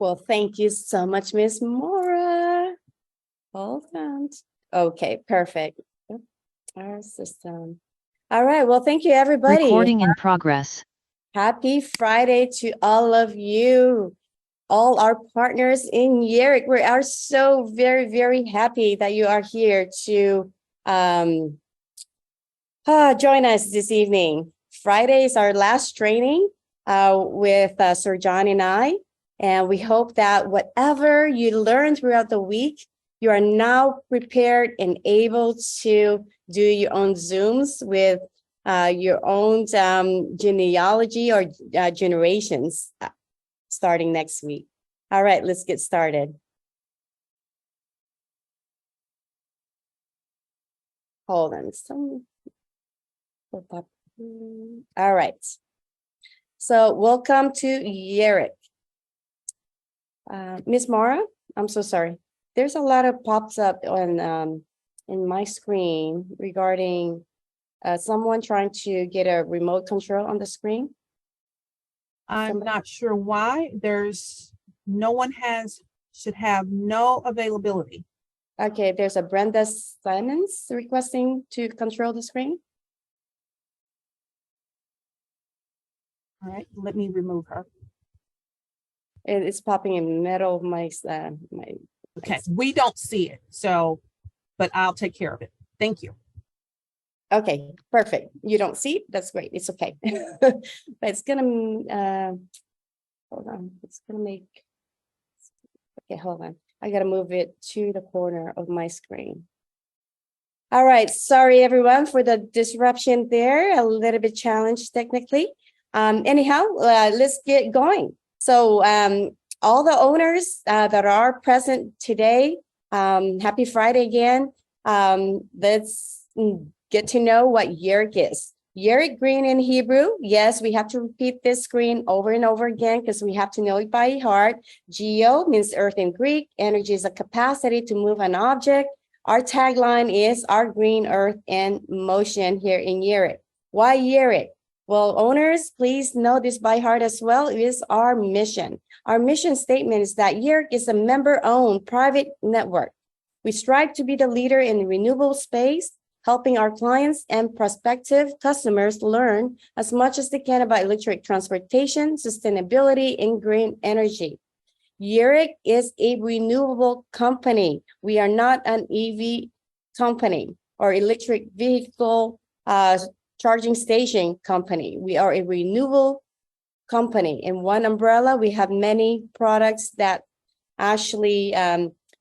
Well, thank you so much, Miss Mora. Hold on. Okay, perfect. Yep, our system. All right. Well, thank you, everybody. Recording in progress. Happy Friday to all of you, all our partners in yereq. We are so very, very happy that you are here to join us this evening. Friday is our last training with Sir John and I. And we hope that whatever you learn throughout the week, you are now prepared and able to do your own Zooms with your own genealogy or generations starting next week. All right, let's get started. Hold on. All right. So welcome to yereq. Ms. Mara, I'm so sorry. There's a lot of pops up on in my screen regarding someone trying to get a remote control on the screen. I'm not sure why. There's no one should have no availability. Okay, there's a Brenda Simons requesting to control the screen. All right, let me remove her. It's popping in the middle of my Okay, we don't see it, so, but I'll take care of it. Thank you. Okay, perfect. You don't see it? That's great. It's okay. But it's gonna hold on. It's gonna make okay, hold on. I gotta move it to the corner of my screen. All right, sorry everyone for the disruption there. A little bit challenged technically. Anyhow, let's get going. So all the owners that are present today, happy Friday again. Let's get to know what yereq is. Yereq green in Hebrew. Yes, we have to repeat this screen over and over again because we have to know it by heart. Geo means earth in Greek. Energy is a capacity to move an object. Our tagline is our green earth in motion here in yereq. Why yereq? Well, owners, please know this by heart as well. It is our mission. Our mission statement is that yereq is a member-owned private network. We strive to be the leader in the renewable space, helping our clients and prospective customers learn as much as they can about electric transportation, sustainability, and green energy. yereq is a renewable company. We are not an EV company or electric vehicle charging station company. We are a renewable company. In one umbrella, we have many products that actually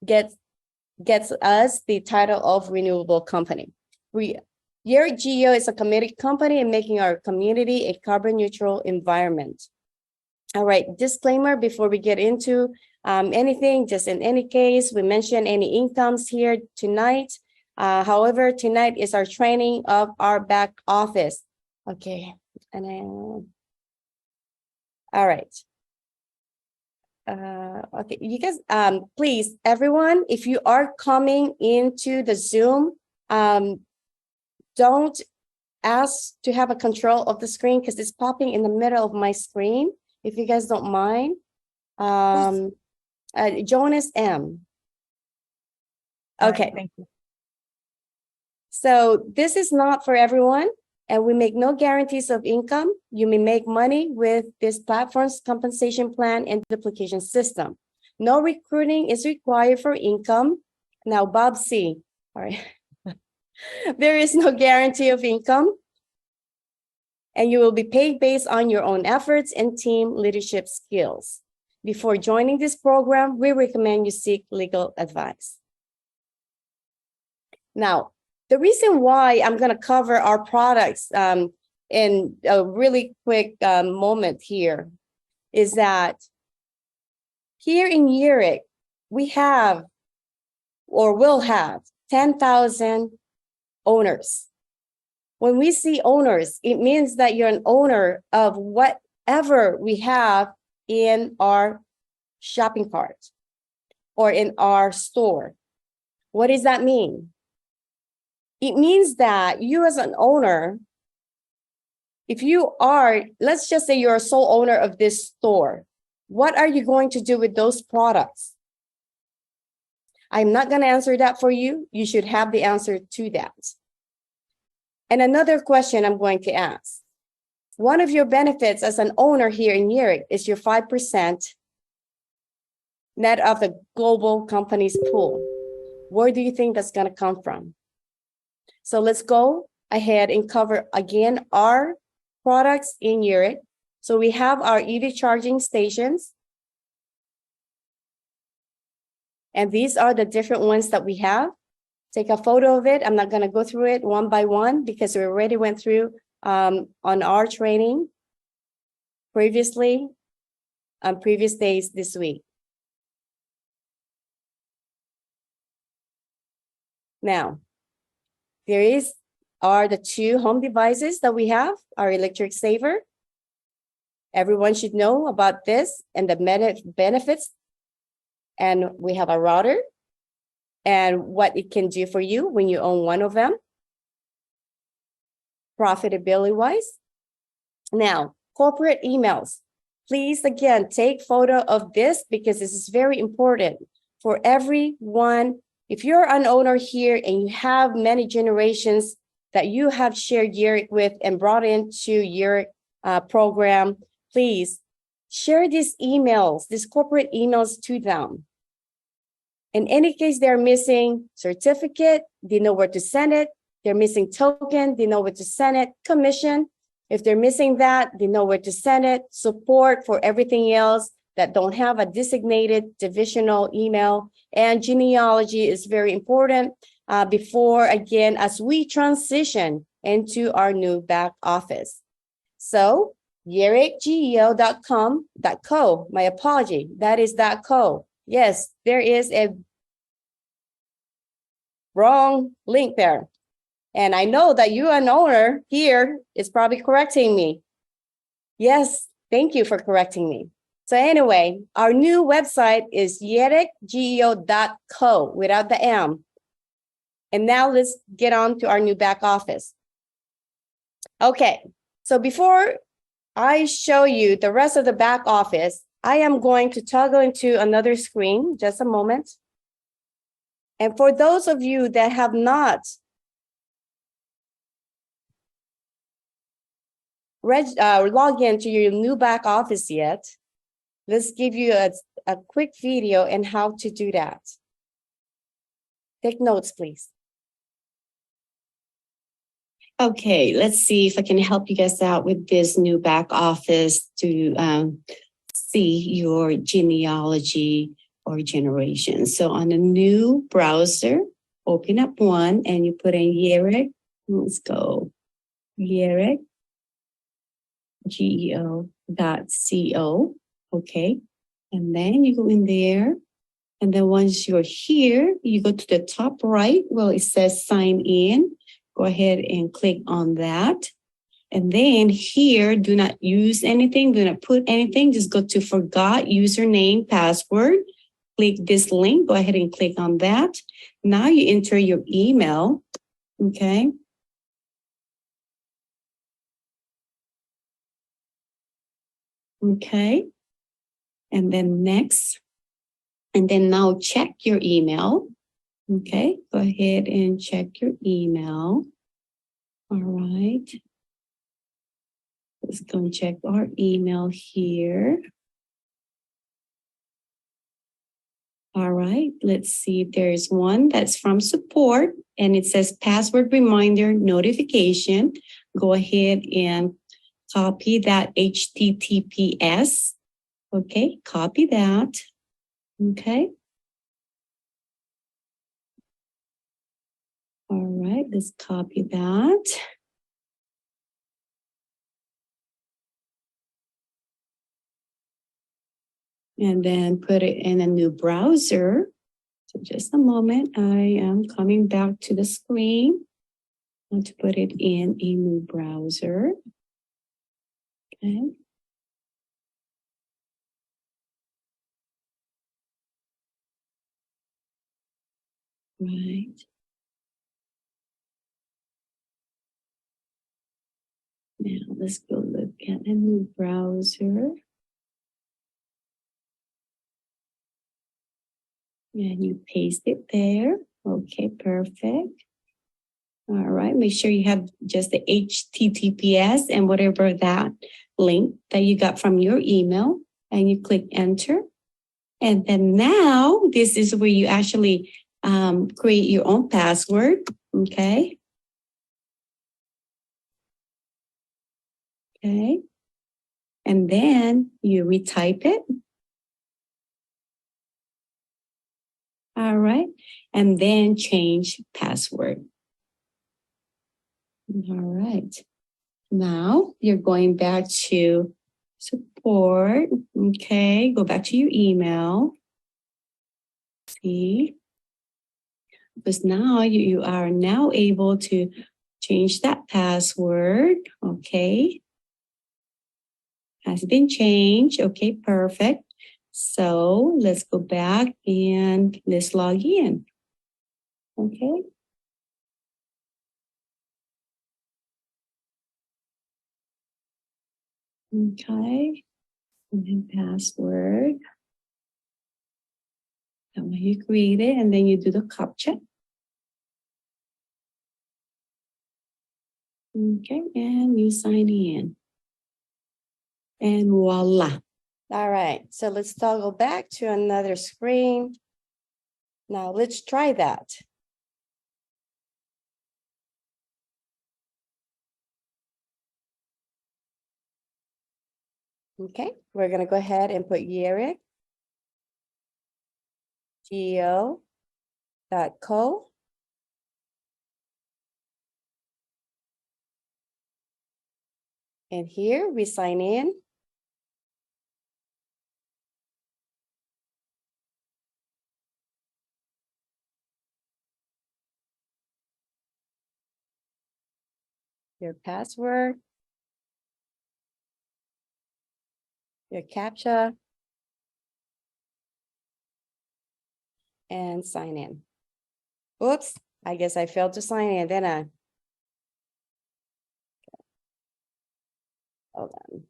gets us the title of renewable company. yereq Geo is a committed company in making our community a carbon neutral environment. All right, disclaimer before we get into anything, just in any case, we mention any incomes here tonight. However, tonight is our training of our back office. Okay, and then, all right. Okay, you guys, please, everyone, if you are coming into the Zoom, don't ask to have a control of the screen because it's popping in the middle of my screen. If you guys don't mind, Jonas M. Okay. Right, thank you. So this is not for everyone, and we make no guarantees of income. You may make money with this platform's compensation plan and duplication system. No recruiting is required for income. Now, Bob C. All right. There is no guarantee of income, and you will be paid based on your own efforts and team leadership skills. Before joining this program, we recommend you seek legal advice. Now, the reason why I'm going to cover our products in a really quick moment here is that here in yereq, we have or will have 10,000 owners. When we see owners, it means that you're an owner of whatever we have in our shopping cart or in our store. What does that mean? It means that you as an owner, if you are, let's just say you're a sole owner of this store, What are you going to do with those products? I'm not going to answer that for you. You should have the answer to that. And another question I'm going to ask. One of your benefits as an owner here in yereq is your 5% net of the global companies pool. Where do you think that's going to come from? So let's go ahead and cover again our products in yereq. So we have our EV charging stations. And these are the different ones that we have. Take a photo of it. I'm not going to go through it one by one because we already went through on our training previously on previous days this week. Now, are the two home devices that we have, our electric saver. Everyone should know about this and the benefits. And we have a router and what it can do for you when you own one of them, profitability wise. Now, corporate emails. Please, again, take photo of this because this is very important for everyone. If you're an owner here and you have many generations that you have shared yereq with and brought into yereq program, please share these emails, these corporate emails to them. In any case, they're missing certificate, they know where to send it. They're missing token, they know where to send it. Commission, if they're missing that, they know where to send it. Support for everything else that don't have a designated divisional email. And genealogy is very important before, again, as we transition into our new back office. So yereqgeo.com.co, my apology, that is .co. Yes, there is a wrong link there. And I know that you, an owner here, is probably correcting me. Yes, thank you for correcting me. So anyway, our new website is yereqgeo.co without the M. And now let's get on to our new back office. Okay, so before I show you the rest of the back office, I am going to toggle into another screen, just a moment. And for those of you that have not log into your new back office yet, let's give you a quick video on how to do that. Take notes, please. Okay, let's see if I can help you guys out with this new back office to see your genealogy or generation. So on a new browser, open up one and you put in yereq. Let's go. yereq, geo.co. Okay. And then you go in there. And then once you're here, you go to the top right. Well, it says sign in. Go ahead and click on that. And then here, do not use anything, do not put anything. Just go to forgot username, password. Click this link. Go ahead and click on that. Now you enter your email. Okay. Okay. And then next. And then now check your email. Okay. Go ahead and check your email. All right. Let's go and check our email here. All right, let's see. There's one that's from support and it says password reminder notification. Go ahead and copy that HTTPS. Okay, copy that. Okay. All right, let's copy that. And then put it in a new browser. So just a moment, I am coming back to the screen. I want to put it in a new browser. Okay. Right. Now let's go look at a new browser. And you paste it there. Okay, perfect. All right, make sure you have just the HTTPS and whatever that link that you got from your email, and you click enter. And then now this is where you actually create your own password. Okay. Okay. And then you retype it. All right. And then change password. All right. Now you're going back to support. Okay. Go back to your email. See? Because now you are now able to change that password. Okay. Has been changed. Okay, perfect. So let's go back and let's log in. Okay. Okay. And then password. That one you create it, and then you do the CAPTCHA. Okay, and you sign in. And voila. All right, so let's toggle back to another screen. Now let's try that. Okay, we're gonna go ahead and put yereq geo.co. And here we sign in. Your password, your CAPTCHA, and sign in. Oops, I guess I failed to sign in, didn't I? Hold on.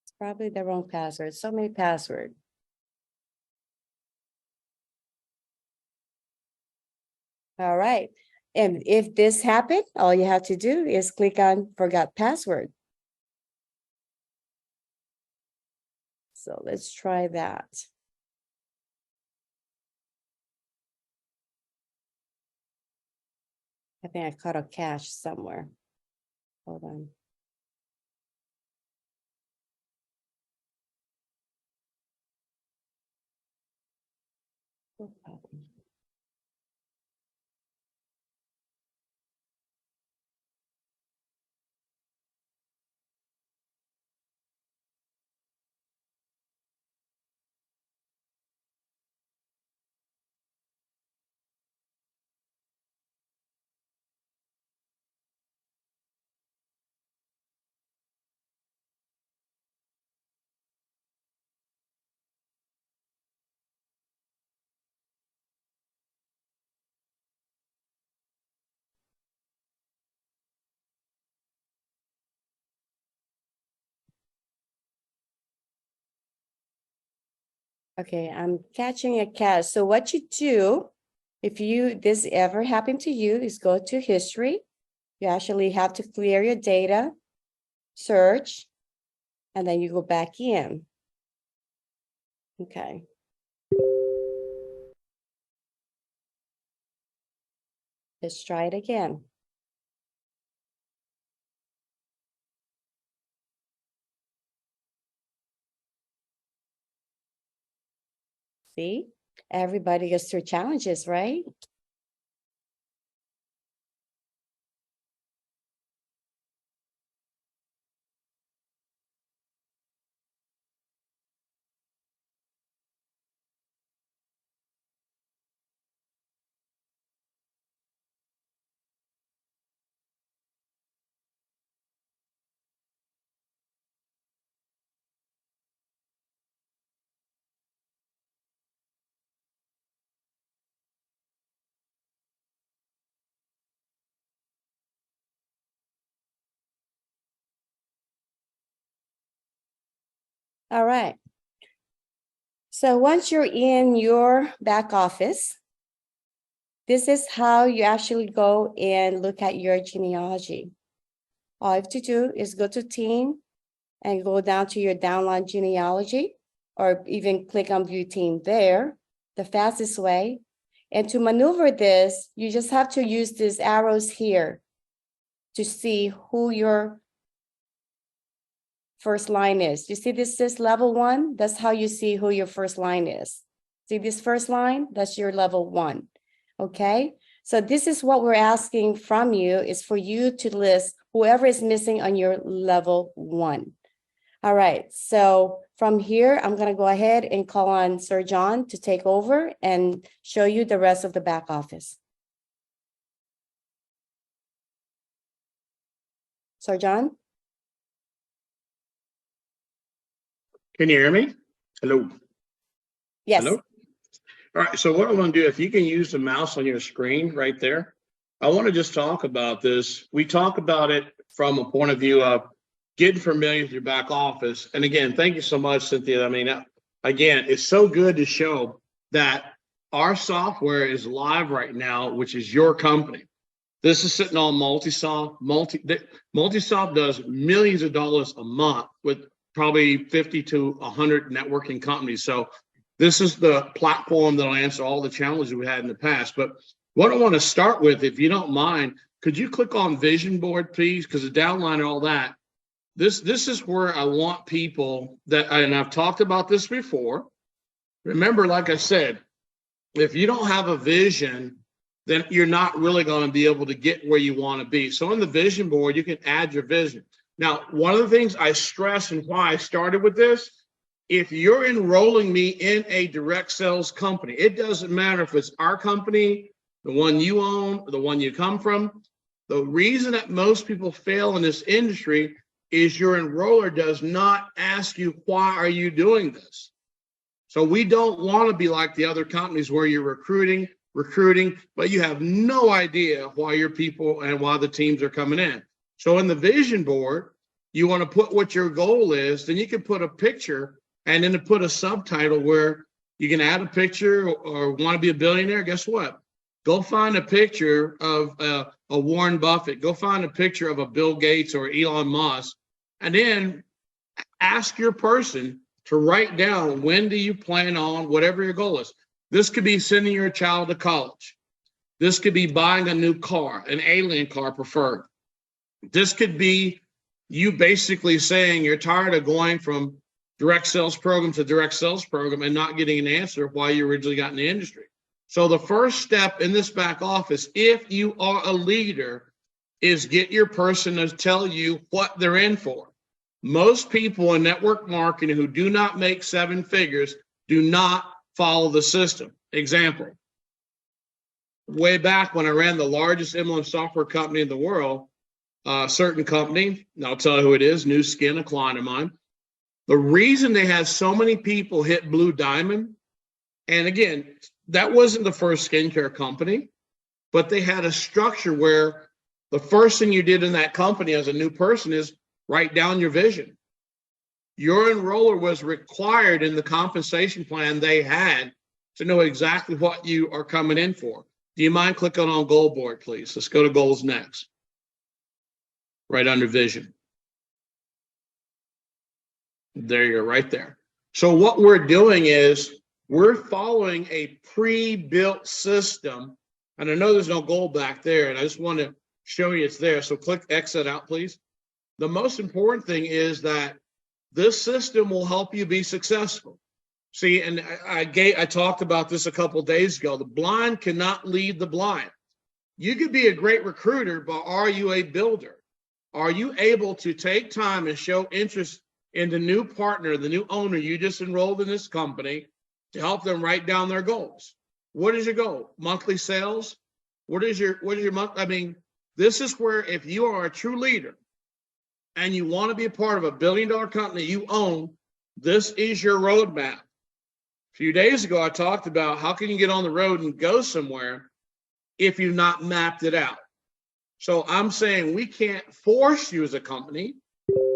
It's probably the wrong password. So many passwords. All right. And if this happened, all you have to do is click on forgot password. So let's try that. I think I caught a cache somewhere. Hold on. Okay, I'm catching a cache. So what you do, if this ever happened to you, is go to history. You actually have to clear your data, search, and then you go back in. Okay. Let's try it again. See, everybody goes through challenges, right? All right. So once you're in your back office, this is how you actually go and look at your genealogy. All you have to do is go to team and go down to your downline genealogy, or even click on view team there, the fastest way. And to maneuver this, you just have to use these arrows here to see who your first line is. You see this is level 1? That's how you see who your first line is. See this first line? That's your level 1. Okay, so this is what we're asking from you, is for you to list whoever is missing on your level 1. All right, so from here, I'm going to go ahead and call on Sir John to take over and show you the rest of the back office. Sir John? Can you hear me? Hello. Yes. Hello. All right. So what I want to do, if you can use the mouse on your screen right there, I want to just talk about this. We talk about it from a point of view of getting familiar with your back office. And again, thank you so much, Cynthia. I mean, again, it's so good to show that our software is live right now, which is your company. This is sitting on Multisoft. Multisoft does millions of dollars a month with probably 50 to 100 networking companies. So this is the platform that'll answer all the challenges we had in the past. But what I want to start with, if you don't mind, could you click on Vision Board, please? Because the downline and all that, this is where I want people that, and I've talked about this before. Remember, like I said, if you don't have a vision, then you're not really going to be able to get where you want to be. So on the Vision Board, you can add your vision. Now, one of the things I stress and why I started with this, if you're enrolling me in a direct sales company, it doesn't matter if it's our company, the one you own, or the one you come from. The reason that most people fail in this industry is your enroller does not ask you, why are you doing this? So we don't want to be like the other companies where you're recruiting, but you have no idea why your people and why the teams are coming in. So in the Vision Board, you want to put what your goal is, then you can put a picture and then to put a subtitle where you can add a picture or want to be a billionaire. Guess what? Go find a picture of a Warren Buffett. Go find a picture of a Bill Gates or Elon Musk, and then ask your person to write down, when do you plan on whatever your goal is. This could be sending your child to college. This could be buying a new car, an alien car preferred. This could be you basically saying you're tired of going from direct sales program to direct sales program and not getting an answer of why you originally got in the industry. So the first step in this back office, if you are a leader, is get your person to tell you what they're in for. Most people in network marketing who do not make 7 figures do not follow the system. Example, way back when I ran the largest emblem software company in the world, a certain company, and I'll tell you who it is, New Skin, a client of mine. The reason they had so many people hit Blue Diamond, and again, that wasn't the first skincare company, but they had a structure where the first thing you did in that company as a new person is write down your vision. Your enroller was required in the compensation plan they had to know exactly what you are coming in for. Do you mind clicking on Goal Board, please? Let's go to goals next. Right under vision. There you go, right there. So what we're doing is we're following a pre-built system. And I know there's no goal back there, and I just want to show you it's there. So click exit out, please. The most important thing is that this system will help you be successful. See, and I talked about this a couple of days ago. The blind cannot lead the blind. You could be a great recruiter, but are you a builder? Are you able to take time and show interest in the new partner, the new owner you just enrolled in this company, to help them write down their goals? What is your goal? Monthly sales? What is your month? I mean, this is where if you are a true leader and you want to be a part of a $1 billion company you own, this is your roadmap. A few days ago, I talked about how can you get on the road and go somewhere if you've not mapped it out. So I'm saying we can't force you as a company,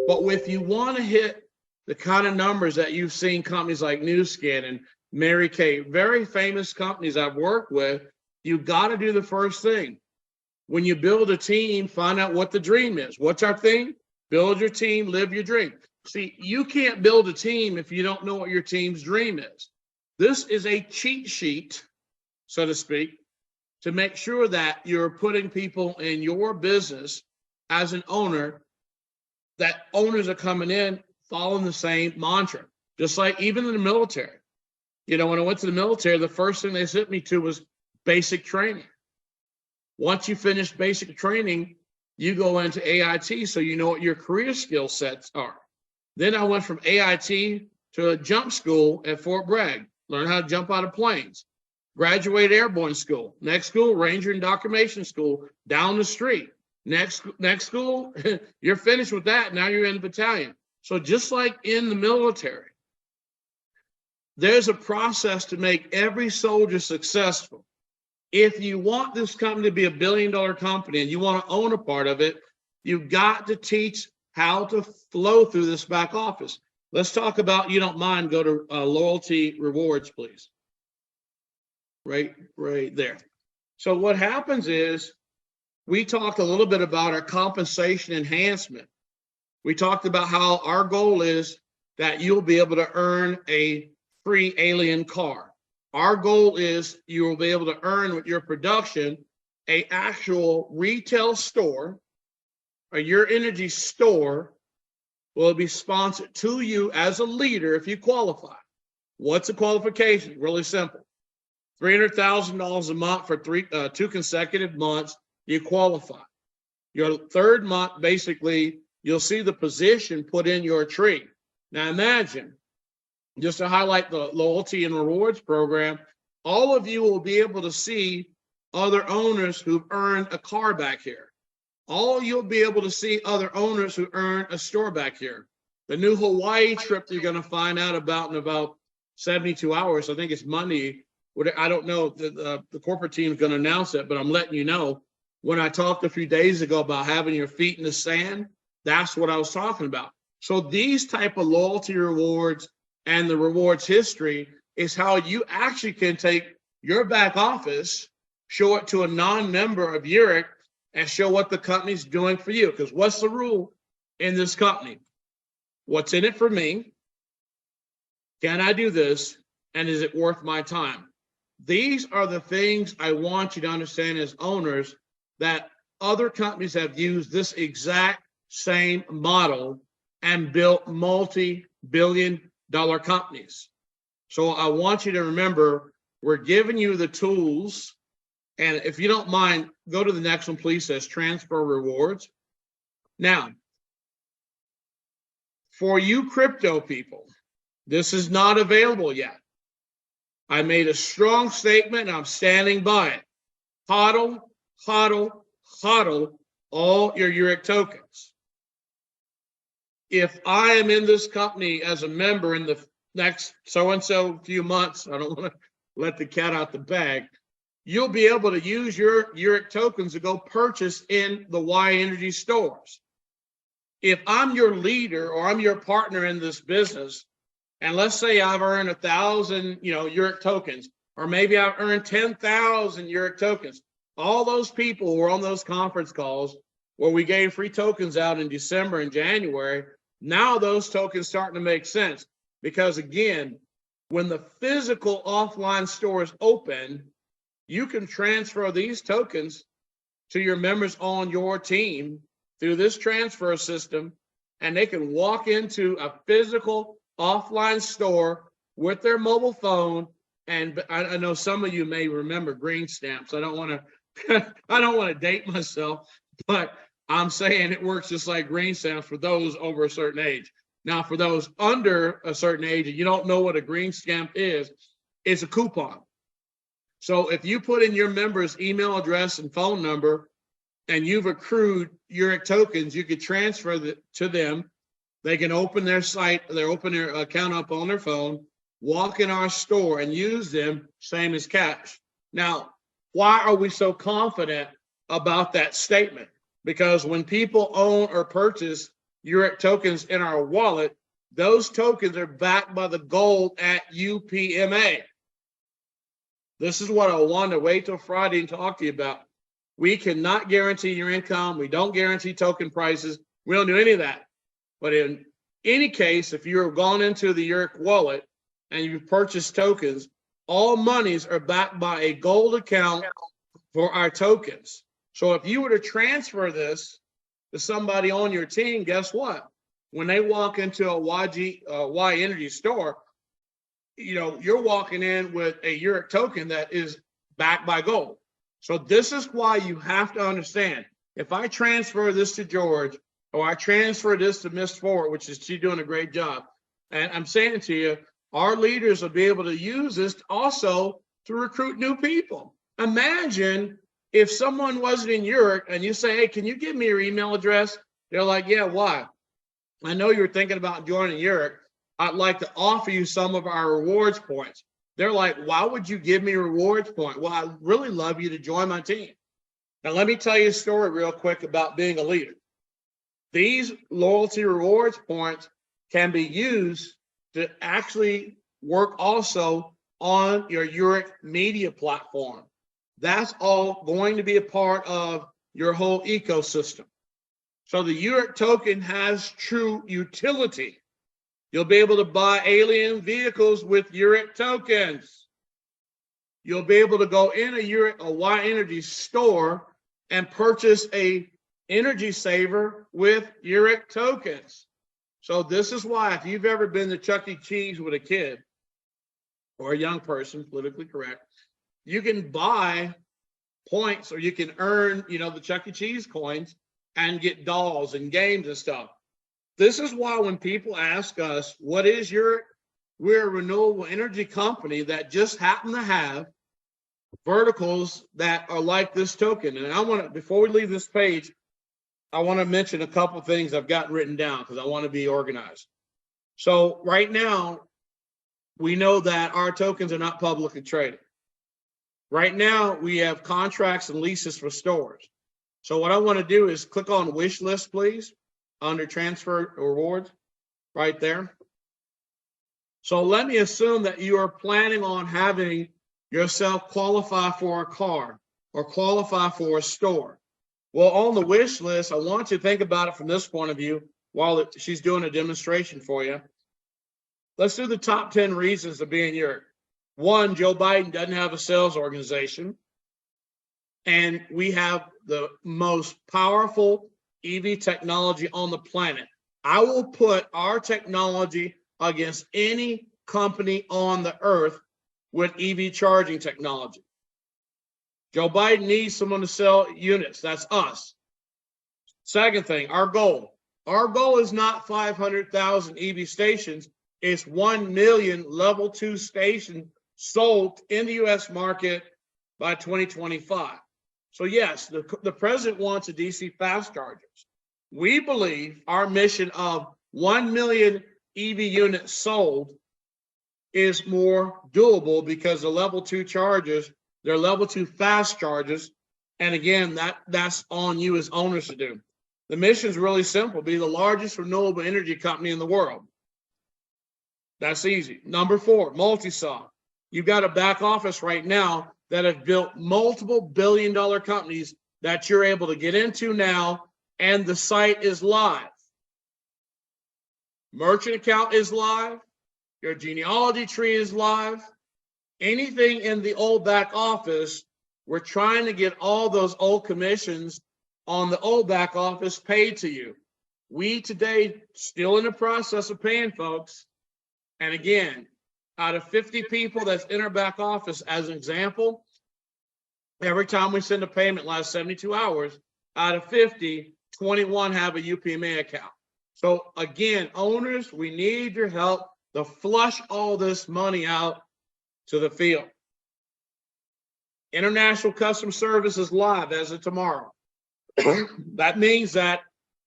but if you want to hit the kind of numbers that you've seen companies like New Skin and Mary Kay, very famous companies I've worked with, you got to do the first thing. When you build a team, find out what the dream is. What's our thing? Build your team, live your dream. See, you can't build a team if you don't know what your team's dream is. This is a cheat sheet, so to speak, to make sure that you're putting people in your business as an owner, that owners are coming in following the same mantra, just like even in the military. You know, when I went to the military, the first thing they sent me to was basic training. Once you finish basic training, you go into AIT so you know what your career skill sets are. Then I went from AIT to a jump school at Fort Bragg, learn how to jump out of planes. Graduate airborne school. Next school, Ranger and Documentation School down the street. Next school, you're finished with that. Now you're in the battalion. So just like in the military, there's a process to make every soldier successful. If you want this company to be $1 billion company and you want to own a part of it, you've got to teach how to flow through this back office. Let's talk about, you don't mind, go to loyalty rewards, please. Right there. So what happens is we talked a little bit about our compensation enhancement. We talked about how our goal is that you'll be able to earn a free alien car. Our goal is you will be able to earn with your production a actual retail store, or your energy store will be sponsored to you as a leader if you qualify. What's the qualification? Really simple. $300,000 a month for 2 consecutive months, you qualify. Your third month, basically, you'll see the position put in your tree. Now imagine, just to highlight the loyalty and rewards program, all of you will be able to see other owners who've earned a car back here. All you'll be able to see other owners who earn a store back here. The new Hawaii trip you're going to find out about in about 72 hours. I think it's Monday. I don't know. The corporate team is going to announce it, but I'm letting you know. When I talked a few days ago about having your feet in the sand, that's what I was talking about. So these type of loyalty rewards and the rewards history is how you actually can take your back office, show it to a non-member of yereq, and show what the company's doing for you. Because what's the rule in this company? What's in it for me? Can I do this? And is it worth my time? These are the things I want you to understand as owners, that other companies have used this exact same model and built multi-billion-dollar companies. So I want you to remember, we're giving you the tools. And if you don't mind, go to the next one, please, says transfer rewards. Now, for you crypto people, this is not available yet. I made a strong statement and I'm standing by it. HODL, HODL, HODL all your yereq tokens. If I am in this company as a member in the next so-and-so few months, I don't want to let the cat out the bag, you'll be able to use your yereq tokens to go purchase in the Y Energy stores. If I'm your leader or I'm your partner in this business, and let's say I've earned 1,000, yereq tokens, or maybe I've earned 10,000 yereq tokens. All those people who were on those conference calls where we gave free tokens out in December and January, now those tokens starting to make sense. Because again, when the physical offline stores open, you can transfer these tokens to your members on your team through this transfer system, and they can walk into a physical offline store with their mobile phone. And I know some of you may remember green stamps. I don't want to date myself, but I'm saying it works just like green stamps for those over a certain age. Now, for those under a certain age, and you don't know what a green stamp is, it's a coupon. So if you put in your member's email address and phone number, and you've accrued yereq tokens, you could transfer to them. They can open their site, open their account up on their phone, walk in our store and use them, same as cash. Now, why are we so confident about that statement? Because when people own or purchase yereq tokens in our wallet, those tokens are backed by the gold at UPMA. This is what I wanted to wait till Friday and talk to you about. We cannot guarantee your income. We don't guarantee token prices. We don't do any of that. But in any case, if you're gone into the yereq wallet and you've purchased tokens, all monies are backed by a gold account for our tokens. So if you were to transfer this to somebody on your team, guess what? When they walk into a Y Energy store, you're walking in with a yereq token that is backed by gold. So this is why you have to understand, if I transfer this to George, or I transfer this to Miss Ford, which is she's doing a great job, and I'm saying to you, our leaders will be able to use this also to recruit new people. Imagine if someone wasn't in yereq and you say, hey, can you give me your email address? They're like, yeah, why? I know you're thinking about joining yereq. I'd like to offer you some of our rewards points. They're like, why would you give me a rewards point? Well, I'd really love you to join my team. Now, let me tell you a story real quick about being a leader. These loyalty rewards points can be used to actually work also on your yereq media platform. That's all going to be a part of your whole ecosystem. So the yereq token has true utility. You'll be able to buy alien vehicles with yereq tokens. You'll be able to go in a Y Energy store and purchase a energy saver with yereq tokens. So this is why, if you've ever been to Chuck E. Cheese with a kid or a young person, politically correct, you can buy points, or you can earn, the Chuck E. Cheese coins and get dolls and games and stuff. This is why when people ask us, what is yereq? We're a renewable energy company that just happen to have verticals that are like this token. And I want to, before we leave this page, I want to mention a couple of things I've got written down because I want to be organized. So right now, we know that our tokens are not publicly traded. Right now, we have contracts and leases for stores. So what I want to do is click on wish list, please, under transfer rewards, right there. So let me assume that you are planning on having yourself qualify for a car or qualify for a store. Well, on the wish list, I want you to think about it from this point of view while she's doing a demonstration for you. Let's do the top 10 reasons to be in yereq. 1, Joe Biden doesn't have a sales organization, and we have the most powerful EV technology on the planet. I will put our technology against any company on the earth with EV charging technology. Joe Biden needs someone to sell units. That's us. Second thing, our goal. Our goal is not 500,000 EV stations. It's 1 million level 2 stations sold in the U.S. market by 2025. So yes, the president wants a DC fast chargers. We believe our mission of 1 million EV units sold is more doable because the level 2 chargers, they're level 2 fast chargers. And again, that's on you as owners to do. The mission is really simple: be the largest renewable energy company in the world. That's easy. Number 4, multi-saw. You've got a back office right now that have built multiple billion-dollar companies that you're able to get into now, and the site is live. Merchant account is live. Your genealogy tree is live. Anything in the old back office, we're trying to get all those old commissions on the old back office paid to you. We today still in the process of paying folks. And again, out of 50 people that's in our back office, as an example, every time we send a payment last 72 hours, out of 50, 21 have a UPMA account. So again, owners, we need your help to flush all this money out to the field. International customer service is live as of tomorrow. That means that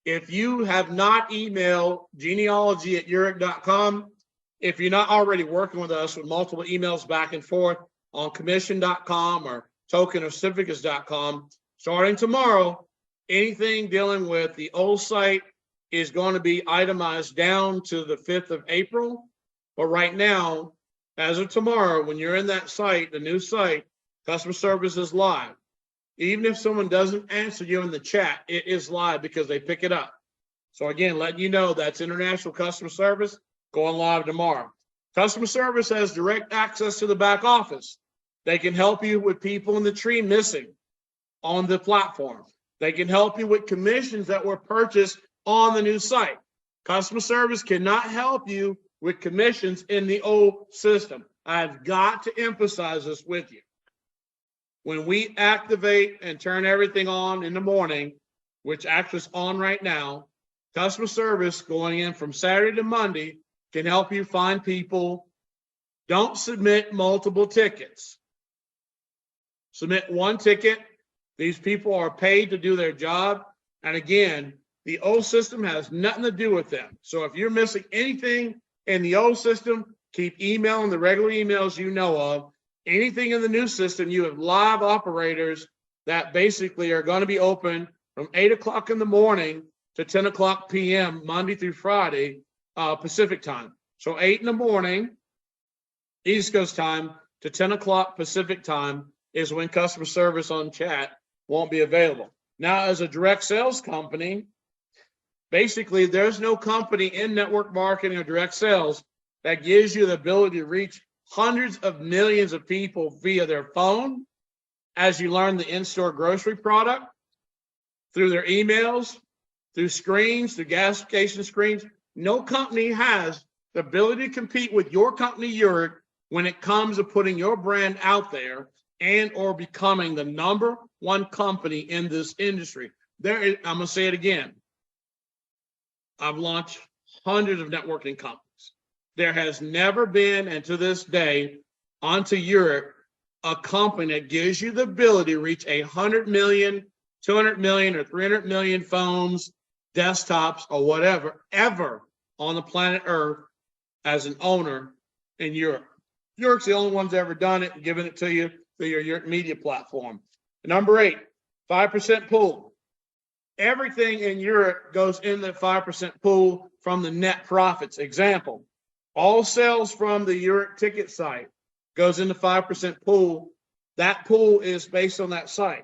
if you have not emailed genealogy@yereq.com, if you're not already working with us with multiple emails back and forth on commission.com or token or certificates.com, starting tomorrow, anything dealing with the old site is going to be itemized down to the 5th of April. But right now, as of tomorrow, when you're in that site, the new site, customer service is live. Even if someone doesn't answer you in the chat, it is live because they pick it up. So again, letting you know that's international customer service going live tomorrow. Customer service has direct access to the back office. They can help you with people in the tree missing on the platform. They can help you with commissions that were purchased on the new site. Customer service cannot help you with commissions in the old system. I've got to emphasize this with you. When we activate and turn everything on in the morning, which actually is on right now, customer service going in from Saturday to Monday can help you find people. Don't submit multiple tickets. Submit one ticket. These people are paid to do their job. And again, the old system has nothing to do with them. So if you're missing anything in the old system, keep emailing the regular emails you know of. Anything in the new system, you have live operators that basically are going to be open from 8 o'clock in the morning to 10 o'clock p.m. Monday through Friday, Pacific time. So 8 in the morning, East Coast time, to 10 o'clock Pacific time is when customer service on chat won't be available. Now, as a direct sales company, basically there's no company in network marketing or direct sales that gives you the ability to reach hundreds of millions of people via their phone, as you learn the in-store grocery product, through their emails, through screens, through gas station screens. No company has the ability to compete with your company, yereq, when it comes to putting your brand out there and or becoming the #1 company in this industry. I'm going to say it again. I've launched hundreds of networking companies. There has never been, and to this day, onto yereq, a company that gives you the ability to reach 100 million, 200 million, or 300 million phones, desktops, or whatever, ever on the planet Earth as an owner in yereq. yereq's the only one's ever done it and given it to you through your yereq media platform. Number 8, 5% pool. Everything in yereq goes in the 5% pool from the net profits. Example, all sales from the yereq ticket site goes into 5% pool. That pool is based on that site.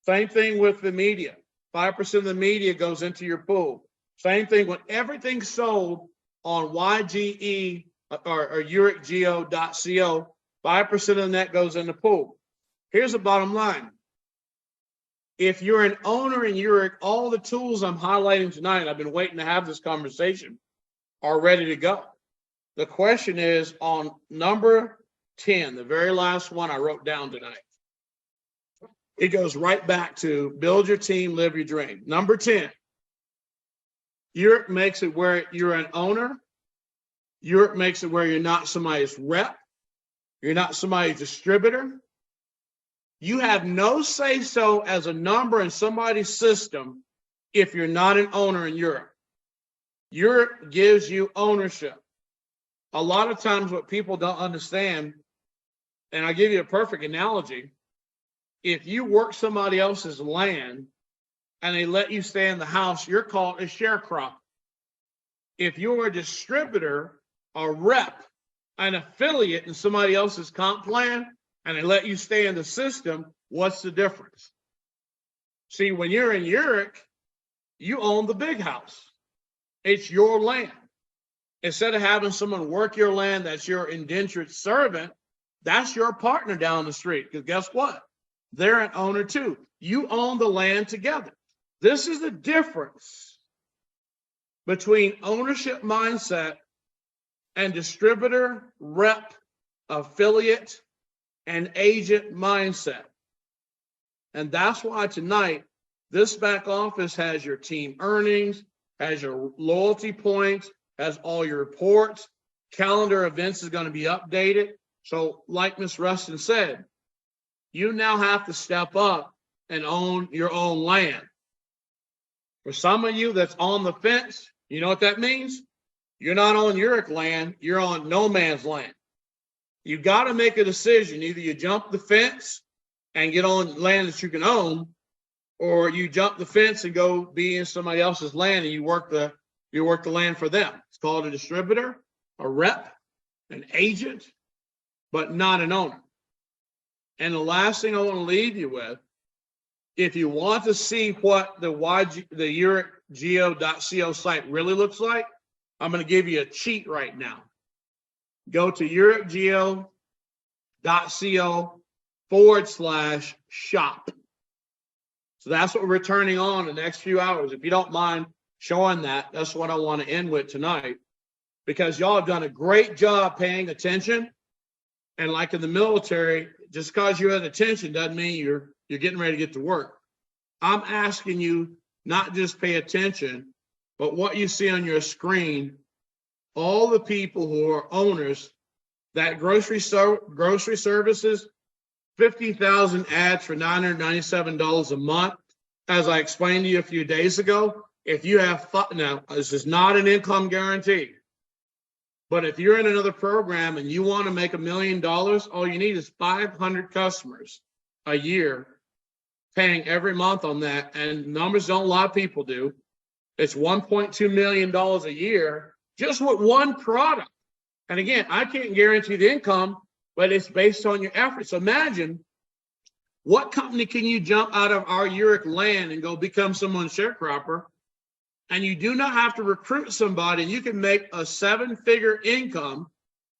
Same thing with the media. 5% of the media goes into your pool. Same thing when everything's sold on YGE or yereqgeo.co, 5% of the net goes in the pool. Here's the bottom line. If you're an owner in yereq, all the tools I'm highlighting tonight, I've been waiting to have this conversation, are ready to go. The question is on number 10, the very last one I wrote down tonight. It goes right back to build your team, live your dream. Number 10, yereq makes it where you're an owner. yereq makes it where you're not somebody's rep. You're not somebody's distributor. You have no say-so as a number in somebody's system if you're not an owner in yereq. yereq gives you ownership. A lot of times what people don't understand, and I'll give you a perfect analogy, if you work somebody else's land and they let you stay in the house, you're called a sharecropper. If you're a distributor, a rep, an affiliate in somebody else's comp plan, and they let you stay in the system, what's the difference? See, when you're in yereq, you own the big house. It's your land. Instead of having someone work your land that's your indentured servant, that's your partner down the street. Because guess what? They're an owner too. You own the land together. This is the difference between ownership mindset and distributor, rep, affiliate, and agent mindset. And that's why tonight, this back office has your team earnings, has your loyalty points, has all your reports, calendar events is going to be updated. So like Ms. Rustin said, you now have to step up and own your own land. For some of you that's on the fence, you know what that means? You're not on yereq land, you're on no man's land. You got to make a decision. Either you jump the fence and get on land that you can own, or you jump the fence and go be in somebody else's land and you work the land for them. It's called a distributor, a rep, an agent, but not an owner. And the last thing I want to leave you with, if you want to see what the yereq.co site really looks like, I'm going to give you a cheat right now. Go to yereq.co/shop. So that's what we're turning on the next few hours. If you don't mind showing that, that's what I want to end with tonight, because y'all have done a great job paying attention. And like in the military, just because you're at attention doesn't mean you're getting ready to get to work. I'm asking you not just pay attention, but what you see on your screen, all the people who are owners, that grocery services, 50,000 ads for $997 a month. As I explained to you a few days ago, if you have, now this is not an income guarantee, but if you're in another program and you want to make $1 million, all you need is 500 customers a year paying every month on that. And numbers don't, a lot of people do. It's $1.2 million a year just with one product. And again, I can't guarantee the income, but it's based on your efforts. Imagine, what company can you jump out of our yereq land and go become someone's sharecropper? And you do not have to recruit somebody, and you can make a 7-figure income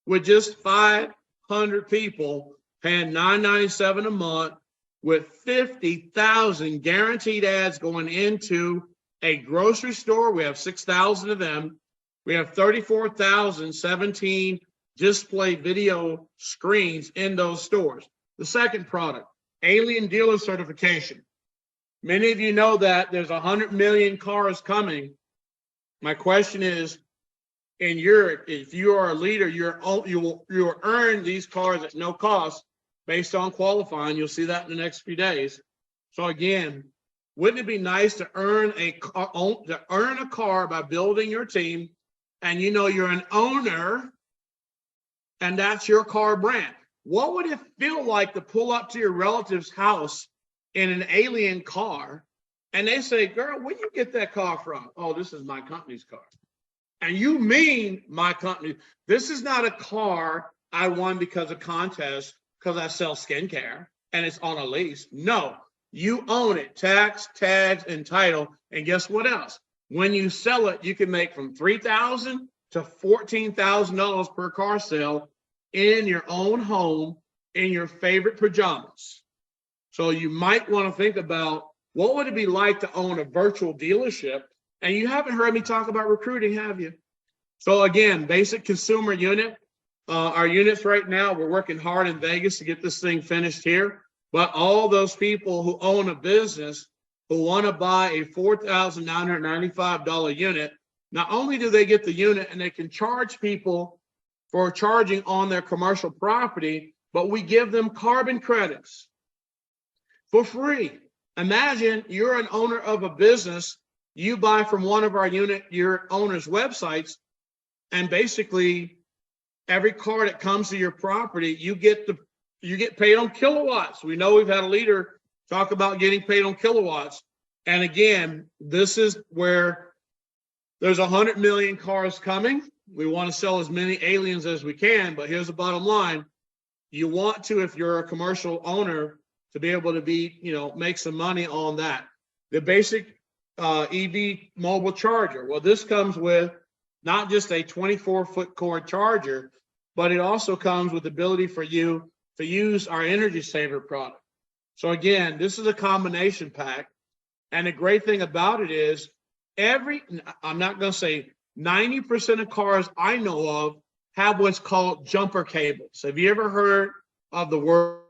with just 500 people paying $997 a month, with 50,000 guaranteed ads going into a grocery store. We have 6,000 of them. We have 34,017 display video screens in those stores. The second product, alien dealer certification. Many of you know that there's 100 million cars coming. My question is, in yereq, if you are a leader, you will earn these cars at no cost based on qualifying. You'll see that in the next few days. So again, wouldn't it be nice to earn a car by building your team, and you know you're an owner, and that's your car brand? What would it feel like to pull up to your relative's house in an alien car, and they say, "Girl, where'd you get that car from?" "Oh, this is my company's car." And you mean my company? This is not a car I won because of contest, because I sell skincare and it's on a lease. No, you own it, tax, tags, and title. And guess what else? When you sell it, you can make from $3,000 to $14,000 per car sale in your own home, in your favorite pajamas. So you might want to think about, what would it be like to own a virtual dealership? And you haven't heard me talk about recruiting, have you? So again, basic consumer unit. Our units right now, we're working hard in Vegas to get this thing finished here. But all those people who own a business who want to buy a $4,995 unit, not only do they get the unit and they can charge people for charging on their commercial property, but we give them carbon credits for free. Imagine you're an owner of a business, you buy from one of our your owner's websites, and basically every car that comes to your property, you get paid on kilowatts. We know we've had a leader talk about getting paid on kilowatts. And again, this is where there's 100 million cars coming. We want to sell as many aliens as we can, but here's the bottom line. You want to, if you're a commercial owner, to be able to make some money on that. The basic EV mobile charger. Well, this comes with not just a 24-foot cord charger, but it also comes with the ability for you to use our Energy Saver product. So again, this is a combination pack. And the great thing about it is I'm not going to say 90% of cars I know of have what's called jumper cables. Have you ever heard of the word?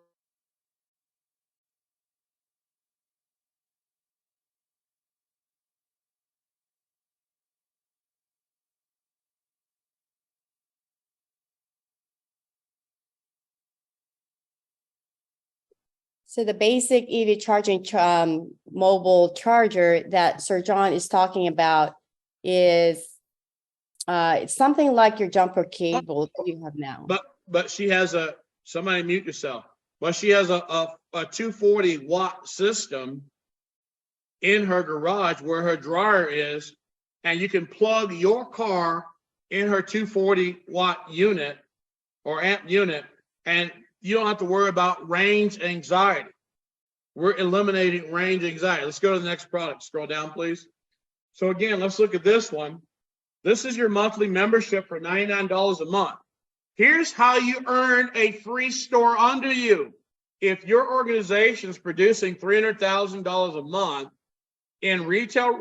So the basic EV charging mobile charger that Sir John is talking about is it's something like your jumper cable that you have now. But she has somebody mute yourself. But she has a 240 watt system in her garage where her dryer is, and you can plug your car in her 240-watt unit or amp unit, and you don't have to worry about range anxiety. We're eliminating range anxiety. Let's go to the next product. Scroll down, please. So again, let's look at this one. This is your monthly membership for $99 a month. Here's how you earn a free store under you. If your organization is producing $300,000 a month in retail,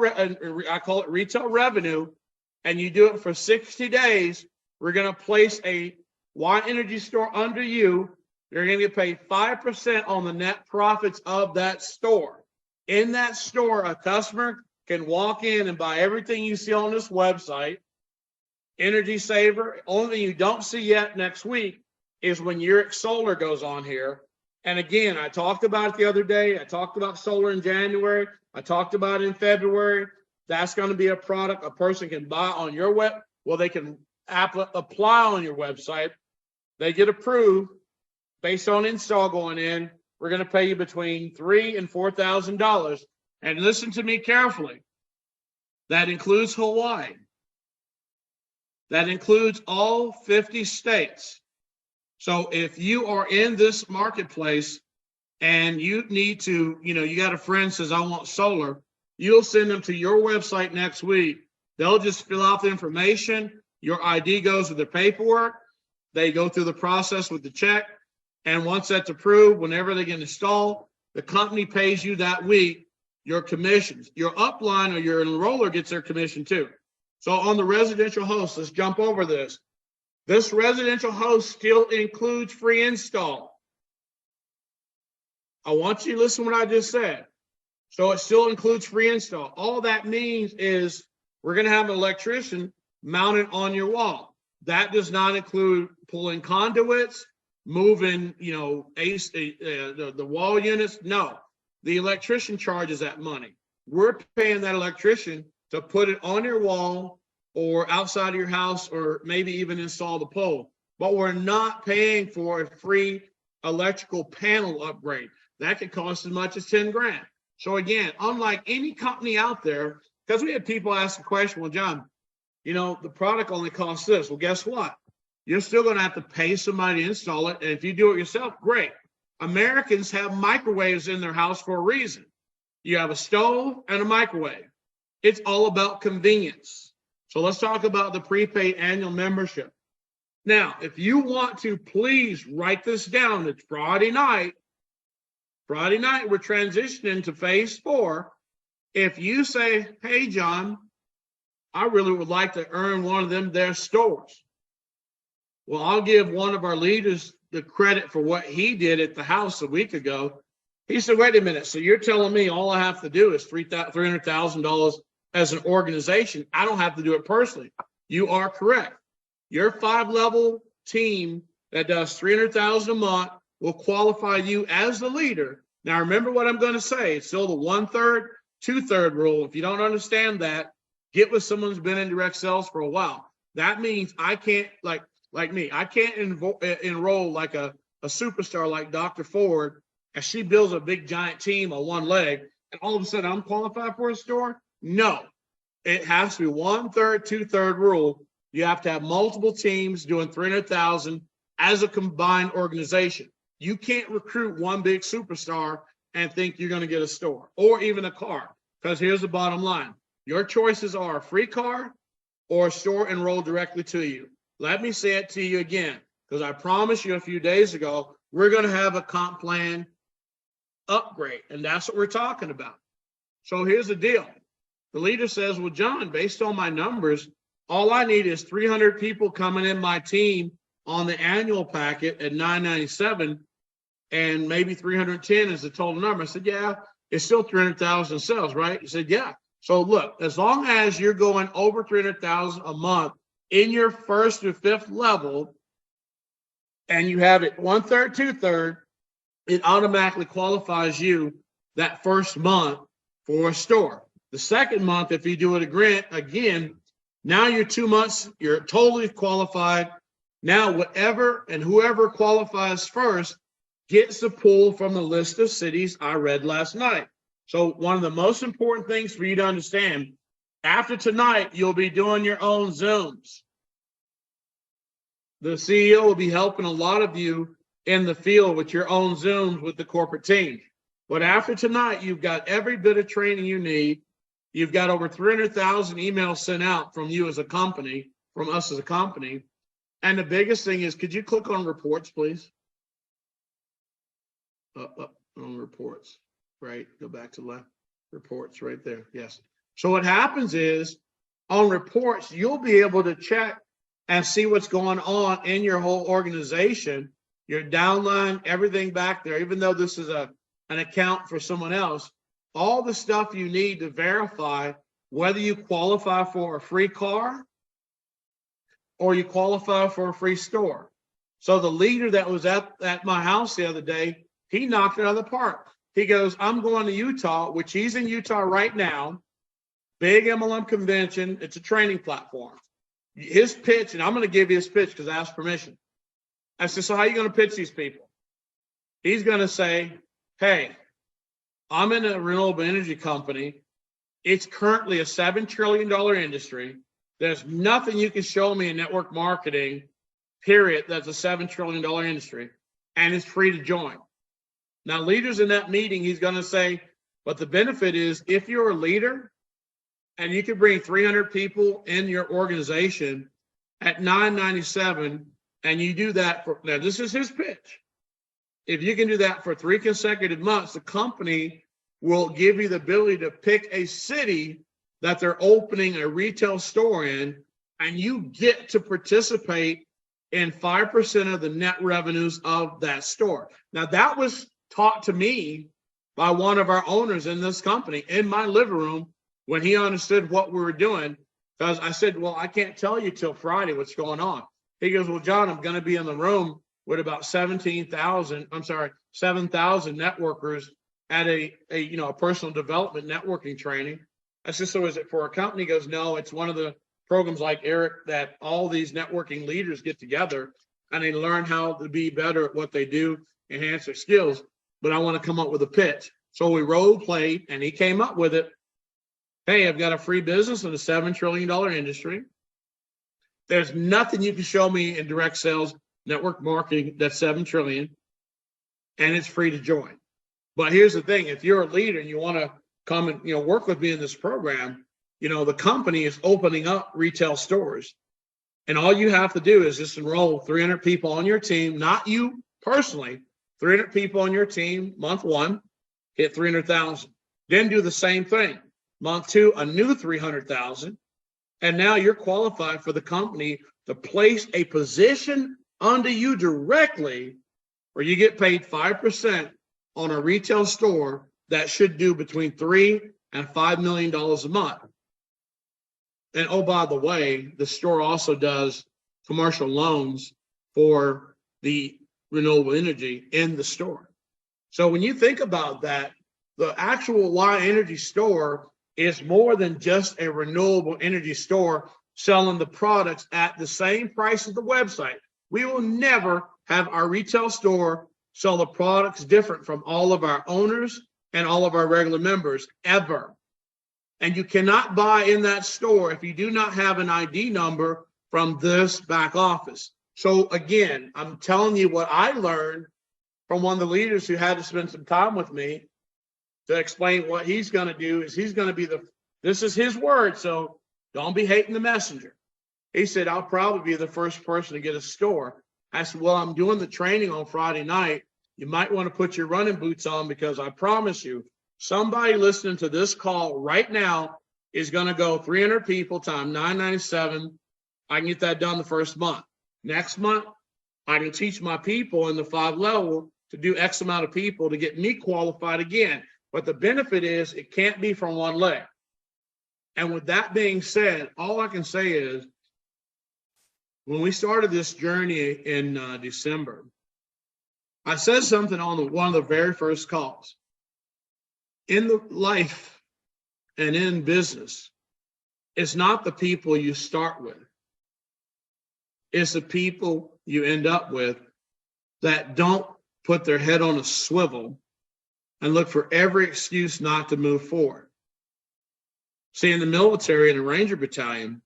I call it retail revenue, and you do it for 60 days, we're going to place a Y Energy store under you. You're going to get paid 5% on the net profits of that store. In that store, a customer can walk in and buy everything you see on this website. Energy saver. Only thing you don't see yet next week is when yereq solar goes on here. And again, I talked about it the other day. I talked about solar in January. I talked about it in February. That's going to be a product a person can buy on your web. Well, they can apply on your website. They get approved based on install going in. We're going to pay you between $3,000 and $4,000. And listen to me carefully. That includes Hawaii. That includes all 50 states. So if you are in this marketplace and you need to, you got a friend says, I want solar, you'll send them to your website next week. They'll just fill out the information. Your ID goes with the paperwork. They go through the process with the check. And once that's approved, whenever they get installed, the company pays you that week your commissions. Your upline or your enroller gets their commission too. So on the residential host, let's jump over this. This residential host still includes free install. I want you to listen to what I just said. So it still includes free install. All that means is we're going to have an electrician mounted on your wall. That does not include pulling conduits, moving, the wall units. No, the electrician charges that money. We're paying that electrician to put it on your wall or outside of your house, or maybe even install the pole. But we're not paying for a free electrical panel upgrade. That could cost as much as 10 grand. So again, unlike any company out there, because we had people ask the question, well, John, the product only costs this. Well, guess what? You're still going to have to pay somebody to install it. And if you do it yourself, great. Americans have microwaves in their house for a reason. You have a stove and a microwave. It's all about convenience. So let's talk about the prepaid annual membership. Now, if you want to, please write this down. It's Friday night. Friday night, we're transitioning to phase 4. If you say, hey, John, I really would like to earn one of them their stores. Well, I'll give one of our leaders the credit for what he did at the house a week ago. He said, wait a minute. So you're telling me all I have to do is $300,000 as an organization. I don't have to do it personally. You are correct. Your 5-level team that does $300,000 a month will qualify you as the leader. Now, remember what I'm going to say. It's still the 1/3, 2/3 rule. If you don't understand that, get with someone who's been in direct sales for a while. That means I can't, like me, I can't enroll like a superstar like Dr. Ford, as she builds a big giant team on one leg, and all of a sudden I'm qualified for a store. No, it has to be 1/3, 2/3 rule. You have to have multiple teams doing 300,000 as a combined organization. You can't recruit one big superstar and think you're going to get a store or even a car, because here's the bottom line. Your choices are a free car or a store enrolled directly to you. Let me say it to you again, because I promised you a few days ago, we're going to have a comp plan upgrade, and that's what we're talking about. So here's the deal. The leader says, well, John, based on my numbers, all I need is 300 people coming in my team on the annual packet at $997, and maybe 310 is the total number. I said, yeah, it's still 300,000 sales, right? He said, yeah. So look, as long as you're going over 300,000 a month in your 1st to 5th level, and you have it 1/3, 2/3, it automatically qualifies you that first month for a store. The second month, if you do it again, now you're 2 months, you're totally qualified. Now, whatever and whoever qualifies first gets the pull from the list of cities I read last night. So one of the most important things for you to understand, after tonight, you'll be doing your own Zooms. The CEO will be helping a lot of you in the field with your own Zooms with the corporate team. But after tonight, you've got every bit of training you need. You've got over 300,000 emails sent out from you as a company, from us as a company. And the biggest thing is, could you click on reports, please? On reports, right? Go back to left. Reports right there. Yes. So what happens is, on reports, you'll be able to check and see what's going on in your whole organization, your downline, everything back there, even though this is an account for someone else, all the stuff you need to verify whether you qualify for a free car or you qualify for a free store. So the leader that was at my house the other day, he knocked it out of the park. He goes, I'm going to Utah, which he's in Utah right now, big MLM convention. It's a training platform. His pitch, and I'm going to give you his pitch because I asked permission. I said, so how are you going to pitch these people? He's going to say, hey, I'm in a renewable energy company. It's currently a $7 trillion industry. There's nothing you can show me in network marketing, period, that's a $7 trillion industry, and it's free to join. Now, leaders in that meeting, he's going to say, but the benefit is if you're a leader and you can bring 300 people in your organization at $9.97, and you do that for, now this is his pitch. If you can do that for 3 consecutive months, the company will give you the ability to pick a city that they're opening a retail store in, and you get to participate in 5% of the net revenues of that store. Now, that was taught to me by one of our owners in this company in my living room when he understood what we were doing. Because I said, well, I can't tell you till Friday what's going on. He goes, well, John, I'm going to be in the room with about 7,000 networkers at a personal development networking training. I said, so is it for a company? He goes, no, it's one of the programs like yereq that all these networking leaders get together and they learn how to be better at what they do, enhance their skills. But I want to come up with a pitch. So we role played and he came up with it. Hey, I've got a free business in a $7 trillion industry. There's nothing you can show me in direct sales, network marketing, that's 7 trillion, and it's free to join. But here's the thing, if you're a leader and you want to come and work with me in this program, the company is opening up retail stores. And all you have to do is just enroll 300 people on your team, not you personally, 300 people on your team, month 1, hit 300,000. Then do the same thing. Month 2, a new 300,000. And now you're qualified for the company to place a position under you directly where you get paid 5% on a retail store that should do between $3 and $5 million a month. And oh, by the way, the store also does commercial loans for the renewable energy in the store. So when you think about that, the actual Y Energy store is more than just a renewable energy store selling the products at the same price as the website. We will never have our retail store sell the products different from all of our owners and all of our regular members, ever. And you cannot buy in that store if you do not have an ID number from this back office. So again, I'm telling you what I learned from one of the leaders who had to spend some time with me to explain what he's going to do. Is he's going to be this is his word, so don't be hating the messenger. He said, I'll probably be the first person to get a store. I said, well, I'm doing the training on Friday night. You might want to put your running boots on, because I promise you, somebody listening to this call right now is going to go 300 people times $9.97. I can get that done the first month. Next month, I can teach my people in the 5 level to do X amount of people to get me qualified again. But the benefit is it can't be from one leg. And with that being said, all I can say is when we started this journey in December, I said something on one of the very first calls. In the life and in business, it's not the people you start with. It's the people you end up with that don't put their head on a swivel and look for every excuse not to move forward. See, in the military, in the Ranger Battalion,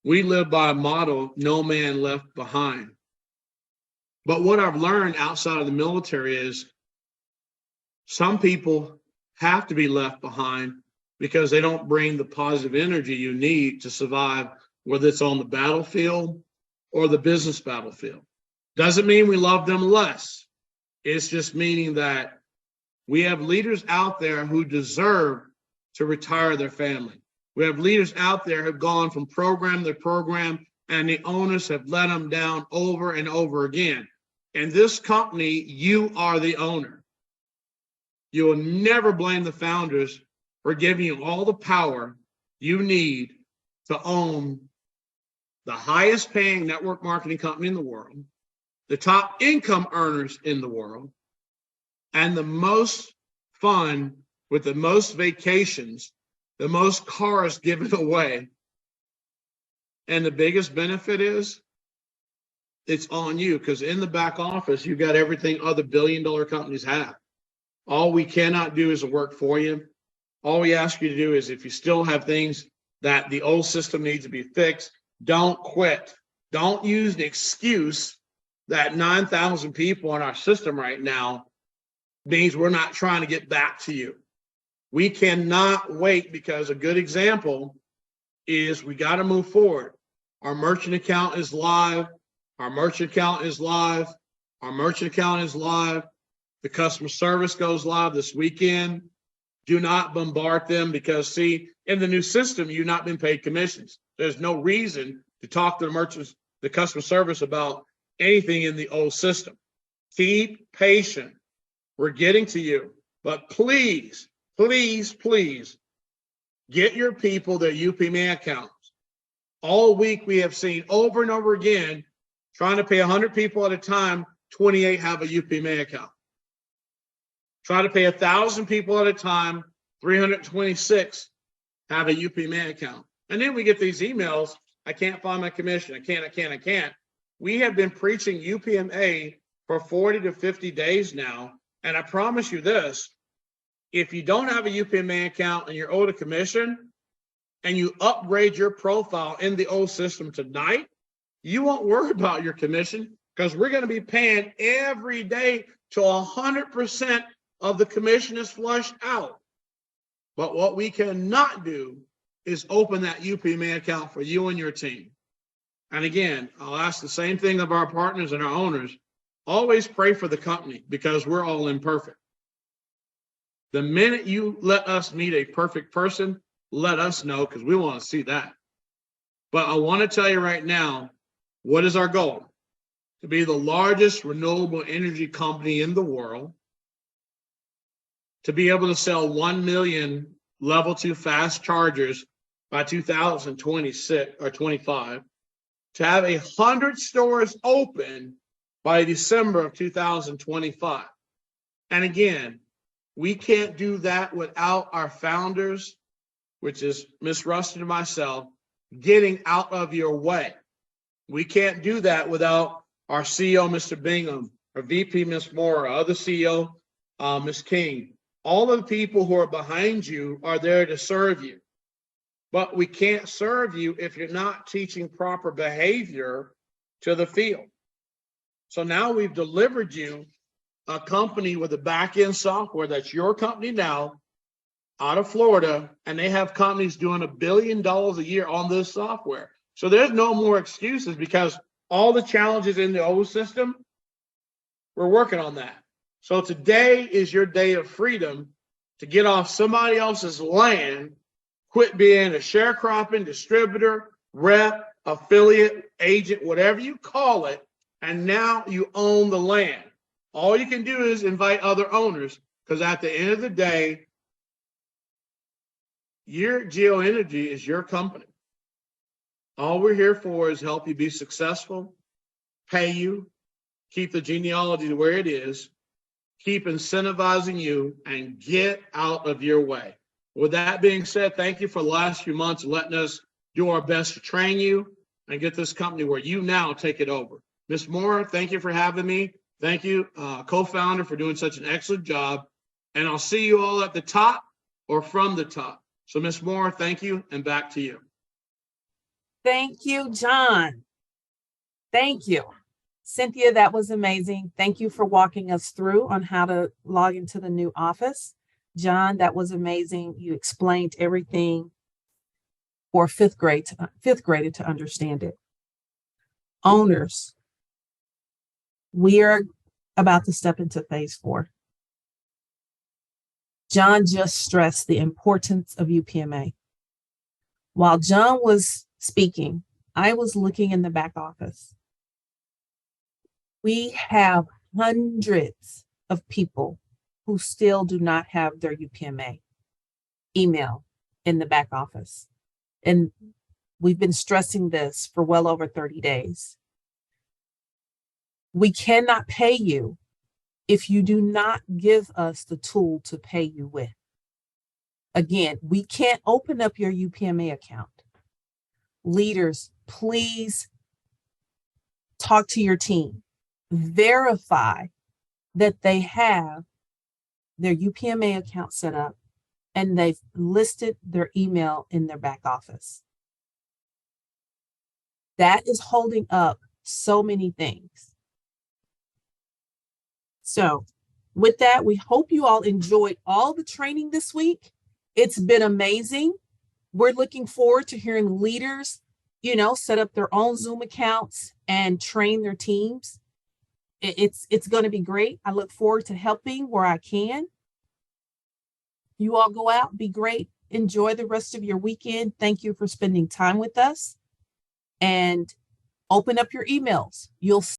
we live by a motto, no man left behind. But what I've learned outside of the military is some people have to be left behind because they don't bring the positive energy you need to survive, whether it's on the battlefield or the business battlefield. Doesn't mean we love them less. It's just meaning that we have leaders out there who deserve to retire their family. We have leaders out there who have gone from program to program, and the owners have let them down over and over again. In this company, you are the owner. You will never blame the founders for giving you all the power you need to own the highest paying network marketing company in the world, the top income earners in the world, and the most fun with the most vacations, the most cars given away. And the biggest benefit is it's on you, because in the back office, you got everything other billion-dollar companies have. All we cannot do is work for you. All we ask you to do is, if you still have things that the old system needs to be fixed, don't quit. Don't use the excuse that 9,000 people in our system right now means we're not trying to get back to you. We cannot wait, because a good example is we got to move forward. Our merchant account is live. Our merchant account is live. Our merchant account is live. The customer service goes live this weekend. Do not bombard them, because, see, in the new system, you've not been paid commissions. There's no reason to talk to the merchants, the customer service, about anything in the old system. Keep patient. We're getting to you. But please, please, please get your people their UPMA accounts. All week we have seen over and over again, trying to pay 100 people at a time, 28 have a UPMA account. Try to pay 1,000 people at a time, 326 have a UPMA account. And then we get these emails, I can't find my commission, I can't. We have been preaching UPMA for 40 to 50 days now. And I promise you this, if you don't have a UPMA account and you're owed a commission and you upgrade your profile in the old system tonight, you won't worry about your commission, because we're going to be paying every day till 100% of the commission is flushed out. But what we cannot do is open that UPMA account for you and your team. And again, I'll ask the same thing of our partners and our owners. Always pray for the company, because we're all imperfect. The minute you let us meet a perfect person, let us know, because we want to see that. But I want to tell you right now, what is our goal? To be the largest renewable energy company in the world, to be able to sell 1 million level 2 fast chargers by 2026 or 25, to have 100 stores open by December of 2025. And again, we can't do that without our founders, which is Miss Rustin and myself, getting out of your way. We can't do that without our CEO, Mr. Bingham, our VP, Ms. Moore, our other CEO, Ms. King. All of the people who are behind you are there to serve you. But we can't serve you if you're not teaching proper behavior to the field. So now we've delivered you a company with a back-end software that's your company now, out of Florida, and they have companies doing $1 billion a year on this software. So there's no more excuses, because all the challenges in the old system, we're working on that. So today is your day of freedom to get off somebody else's land, quit being a sharecropping distributor, rep, affiliate, agent, whatever you call it, and now you own the land. All you can do is invite other owners, because at the end of the day, your GeoEnergy is your company. All we're here for is help you be successful, pay you, keep the genealogy to where it is, keep incentivizing you, and get out of your way. With that being said, thank you for the last few months letting us do our best to train you and get this company where you now take it over. Ms. Moore, thank you for having me. Thank you, co-founder, for doing such an excellent job. And I'll see you all at the top or from the top. So Ms. Moore, thank you, and back to you. Thank you, John. Thank you. Cynthia, that was amazing. Thank you for walking us through on how to log into the new office. John, that was amazing. You explained everything for fifth grader to understand it. Owners, we are about to step into phase 4. John just stressed the importance of UPMA. While John was speaking, I was looking in the back office. We have hundreds of people who still do not have their UPMA email in the back office. And we've been stressing this for well over 30 days. We cannot pay you if you do not give us the tool to pay you with. Again, we can't open up your UPMA account. Leaders, please talk to your team. Verify that they have their UPMA account set up and they've listed their email in their back office. That is holding up so many things. So with that, we hope you all enjoyed all the training this week. It's been amazing. We're looking forward to hearing leaders, set up their own Zoom accounts and train their teams. It's going to be great. I look forward to helping where I can. You all go out, be great. Enjoy the rest of your weekend. Thank you for spending time with us. And open up your emails. You'll